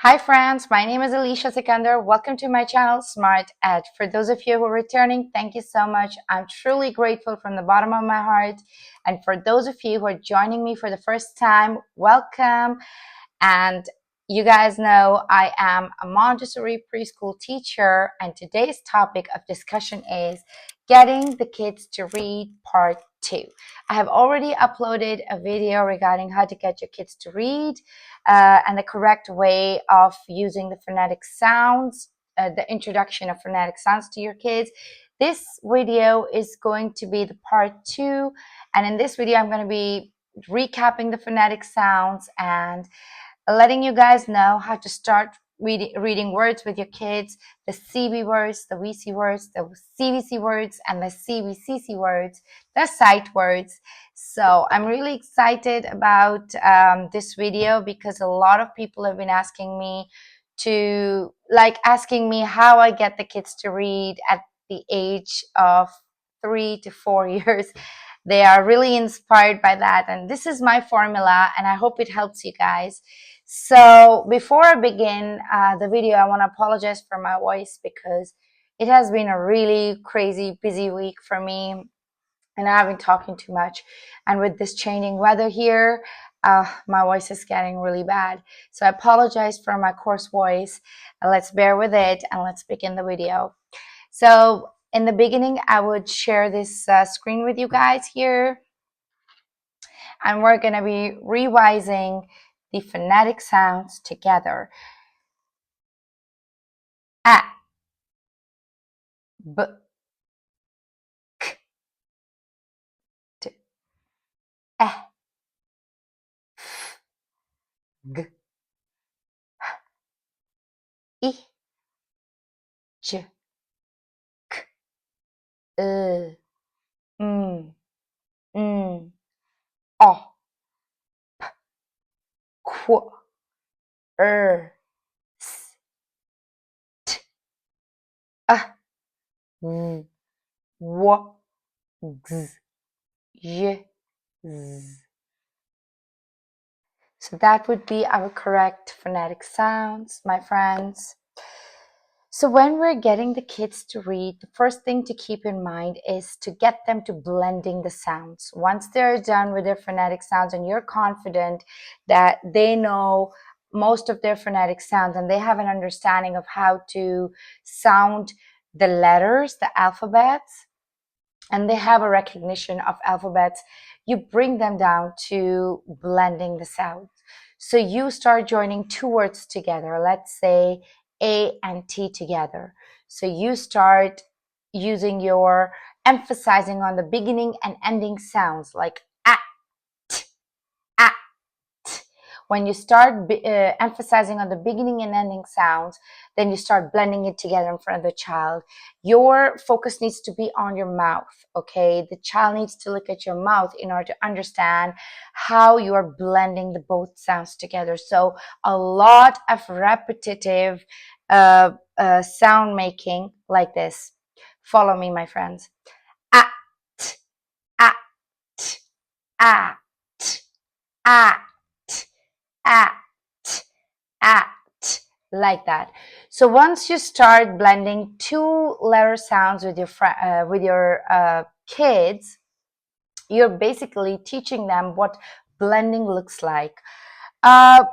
Hi friends, my name is Aleesha Sikander. Welcome to my channel, Smart Ed. For those of you who are returning, thank you so much. I'm truly grateful from the bottom of my heart. And for those of you who are joining me for the first time, welcome. And you guys know I am a Montessori preschool teacher, and today's topic of discussion is getting the kids to read part 2. I have already uploaded a video regarding how to get your kids to read and the correct way of using the phonetic sounds, the introduction of phonetic sounds to your kids. This video is going to be the part 2, and in this video I'm going to be recapping the phonetic sounds and letting you guys know how to start reading words with your kids, the CV words, the VC words, the CVC words, and the CVCC words, the sight words. So I'm really excited about this video because a lot of people have been asking me how I get the kids to read at the age of 3 to 4 years. They are really inspired by that, and this is my formula, and I hope it helps you guys. So before I begin the video, I want to apologize for my voice because it has been a really crazy, busy week for me, and I've been talking too much. And with this changing weather here, my voice is getting really bad. So I apologize for my coarse voice. Let's bear with it, and let's begin the video. So in the beginning, I would share this screen with you guys here, and we're going to be revising the phonetic sounds together. A, b, k, t, e, f, g, h, I, j, k, l, m, n, o, p, qu, r, s, t, a, v, w, x, j, z. So that would be our correct phonetic sounds, my friends. So when we're getting the kids to read, the first thing to keep in mind is to get them to blending the sounds. Once they're done with their phonetic sounds and you're confident that they know most of their phonetic sounds and they have an understanding of how to sound the letters, the alphabets, and they have a recognition of alphabets, you bring them down to blending the sounds. So you start joining two words together. Let's say A and T together. So you start using your emphasizing on the beginning and ending sounds like at, at. When you start emphasizing on the beginning and ending sounds, then you start blending it together in front of the child. Your focus needs to be on your mouth, okay? The child needs to look at your mouth in order to understand how you are blending the both sounds together. So a lot of repetitive sound making like this. Follow me, my friends. At, at, at, at. At, like that. So once you start blending two letter sounds with your kids, you're basically teaching them what blending looks like. After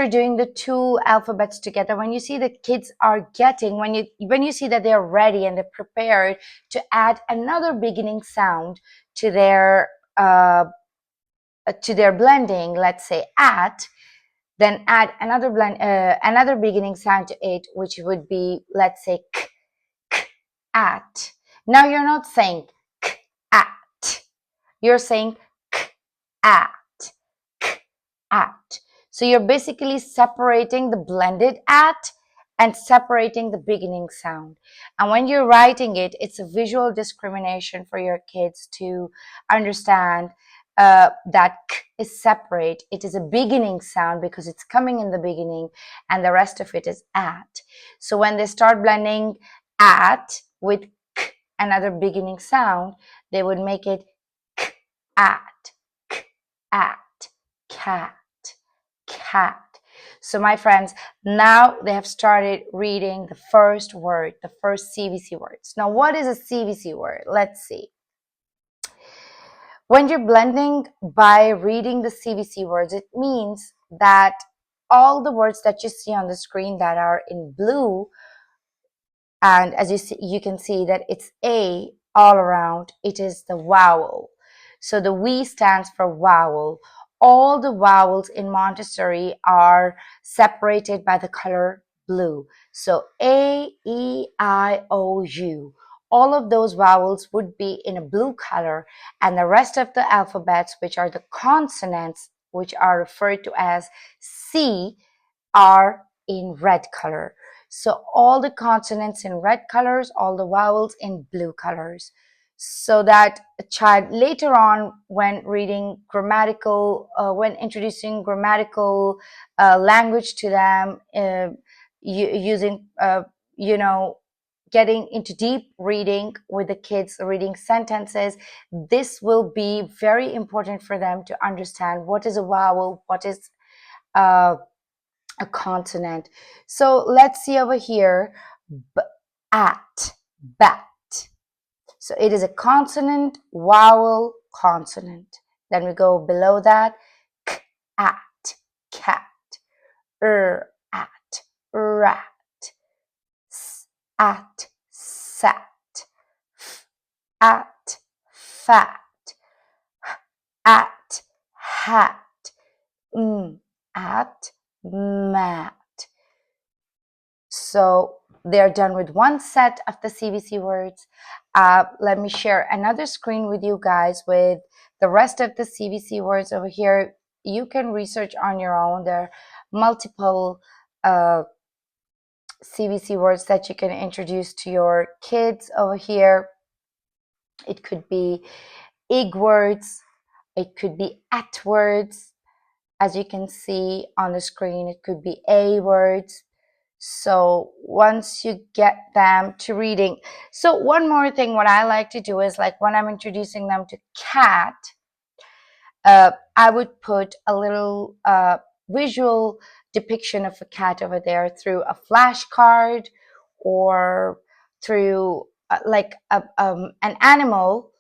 doing the two alphabets together, when you see the kids are getting, when you see that they're ready and they're prepared to add another beginning sound to their blending, let's say at, then add another beginning sound to it, which would be, let's say, k, k, at. Now you're not saying k, at. You're saying k, at, k, at. So you're basically separating the blended at and separating the beginning sound. And when you're writing it, it's a visual discrimination for your kids to understand that k is separate. It is a beginning sound because it's coming in the beginning, and the rest of it is at. So when they start blending at with k, another beginning sound, they would make it k, at, cat, cat. So my friends, now they have started reading the first word, the first CVC words. Now, what is a CVC word? Let's see. When you're blending by reading the CVC words, it means that all the words that you see on the screen that are in blue, and as you see, you can see that it's A all around, it is the vowel. So the V stands for vowel. All the vowels in Montessori are separated by the color blue. So A, E, I, O, U. All of those vowels would be in a blue color, and the rest of the alphabets, which are the consonants, which are referred to as C, are in red color. So all the consonants in red colors, all the vowels in blue colors. So that a child later on, when reading grammatical, when introducing grammatical language to them, using, you know, getting into deep reading with the kids, reading sentences, this will be very important for them to understand what is a vowel, what is a consonant. So let's see over here, at, bat. So it is a consonant, vowel, consonant. Then we go below that, k, at, cat, at, rat, s, at, sat, f, at, fat, at, hat, at, mat. So they're done with one set of the CVC words. Let me share another screen with you guys with the rest of the CVC words over here. You can research on your own. There are multiple CVC words that you can introduce to your kids over here. It could be ig words. It could be at words. As you can see on the screen, it could be a words. So once you get them to reading, so one more thing, what I like to do is, like when I'm introducing them to cat, I would put a little visual depiction of a cat over there through a flashcard or through like an animal,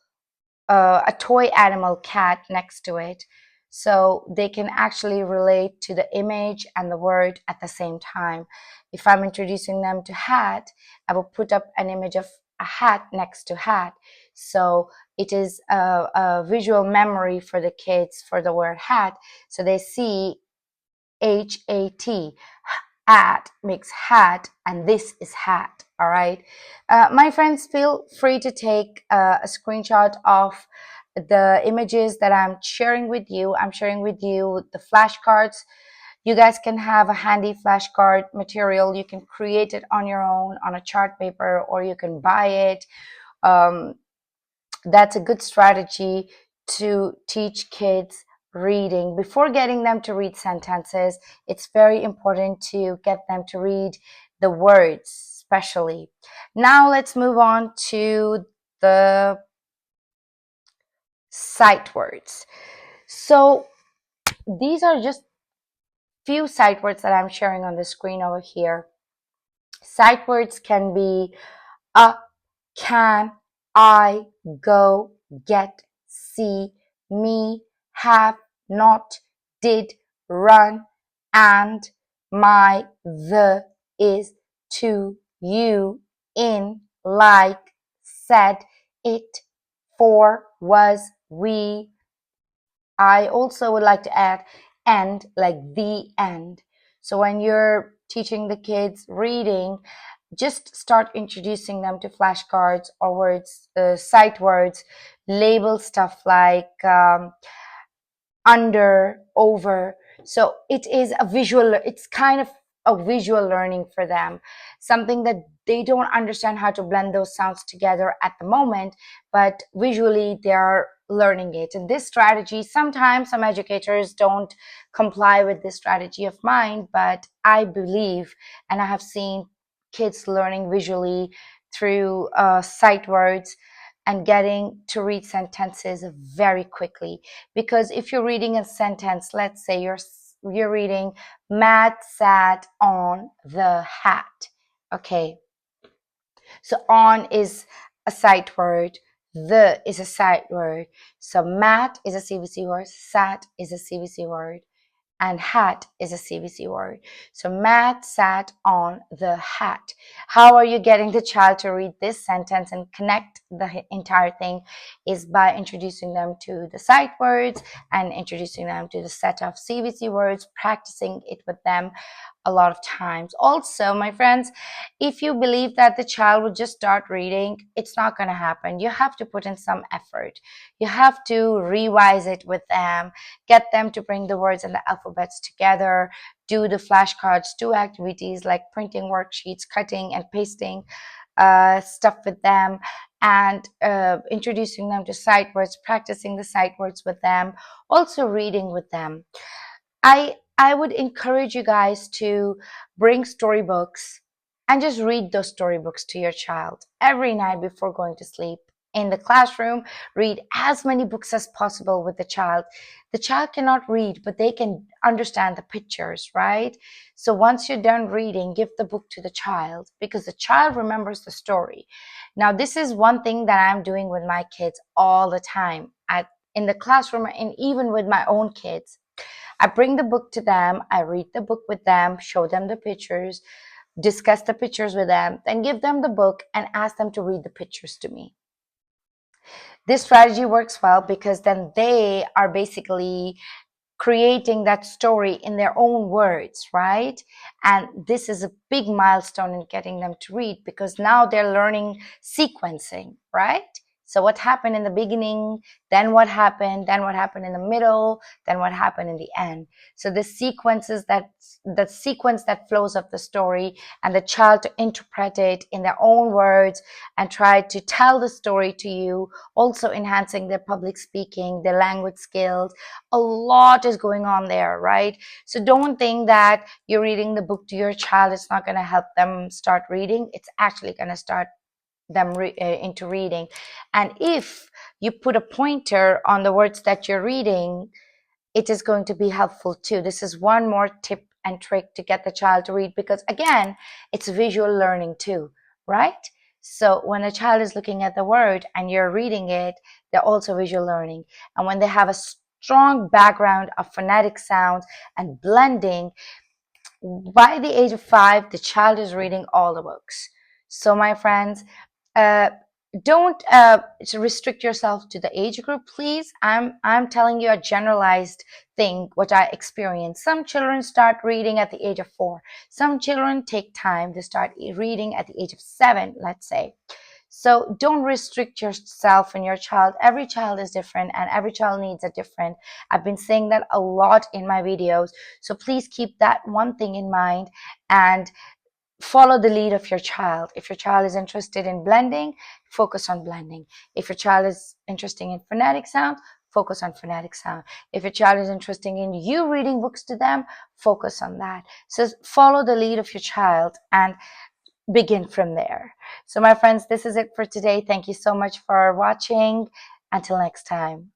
a toy animal cat next to it, so they can actually relate to the image and the word at the same time. If I'm introducing them to hat, I will put up an image of a hat next to hat, so it is a visual memory for the kids for the word hat, so they see H-A-T, at makes hat, and this is hat. All right, my friends, feel free to take a screenshot of the images that I'm sharing with you. I'm sharing with you the flashcards. You guys can have a handy flashcard material. You can create it on your own on a chart paper, or you can buy it. That's a good strategy to teach kids reading. Before getting them to read sentences, it's very important to get them to read the words, especially. Now let's move on to the sight words. So these are just few sight words that I'm sharing on the screen over here. Sight words can be a, can, I, go, get, see, me, have, not, did, run, and, my, the, is, to, you, in, like, said, it, for, was, we. I also would like to add end, like the end. So when you're teaching the kids reading, just start introducing them to flashcards or words, sight words, label stuff like under, over. So it is a visual, it's kind of a visual learning for them, something that they don't understand how to blend those sounds together at the moment, but visually they're learning it. And this strategy, sometimes some educators don't comply with this strategy of mine, but I believe, and I have seen kids learning visually through sight words and getting to read sentences very quickly. Because if you're reading a sentence, let's say you're you're reading Matt sat on the hat. Okay, so on is a sight word, the is a sight word. So Matt is a CVC word, sat is a CVC word, and hat is a CVC word. So Matt sat on the hat. How are you getting the child to read this sentence and connect the entire thing is by introducing them to the sight words and introducing them to the set of CVC words, practicing it with them a lot of times. Also, my friends, if you believe that the child will just start reading, it's not going to happen. You have to put in some effort. You have to revise it with them, get them to bring the words and the alphabets together, do the flashcards, do activities like printing worksheets, cutting and pasting stuff with them, and introducing them to sight words, practicing the sight words with them, also reading with them. I would encourage you guys to bring storybooks and just read those storybooks to your child every night before going to sleep. In the classroom, read as many books as possible with the child. The child cannot read, but they can understand the pictures, right? So once you're done reading, give the book to the child because the child remembers the story. Now, this is one thing that I'm doing with my kids all the time in the classroom and even with my own kids. I bring the book to them, I read the book with them, show them the pictures, discuss the pictures with them, then give them the book and ask them to read the pictures to me. This strategy works well because then they are basically creating that story in their own words, right? And this is a big milestone in getting them to read because now they're learning sequencing, right? So what happened in the beginning, then what happened in the middle, then what happened in the end. So the sequence that flows of the story and the child to interpret it in their own words and try to tell the story to you, also enhancing their public speaking, their language skills. A lot is going on there, right? So don't think that you're reading the book to your child, it's not going to help them start reading. It's actually going to start them into reading. And if you put a pointer on the words that you're reading, it is going to be helpful too. This is one more tip and trick to get the child to read because again, it's visual learning too, right? So when a child is looking at the word and you're reading it, they're also visual learning. And when they have a strong background of phonetic sounds and blending, by the age of 5, the child is reading all the books. So my friends, uh, don't restrict yourself to the age group, please. I'm telling you a generalized thing, what I experienced. Some children start reading at the age of 4. Some children take time to start reading at the age of 7, let's say. So don't restrict yourself and your child. Every child is different and every child needs a different. I've been saying that a lot in my videos. So please keep that one thing in mind and follow the lead of your child. If your child is interested in blending, focus on blending. If your child is interested in phonetic sound, focus on phonetic sound. If your child is interested in you reading books to them, focus on that. So follow the lead of your child and begin from there. So my friends, this is it for today. Thank you so much for watching. Until next time.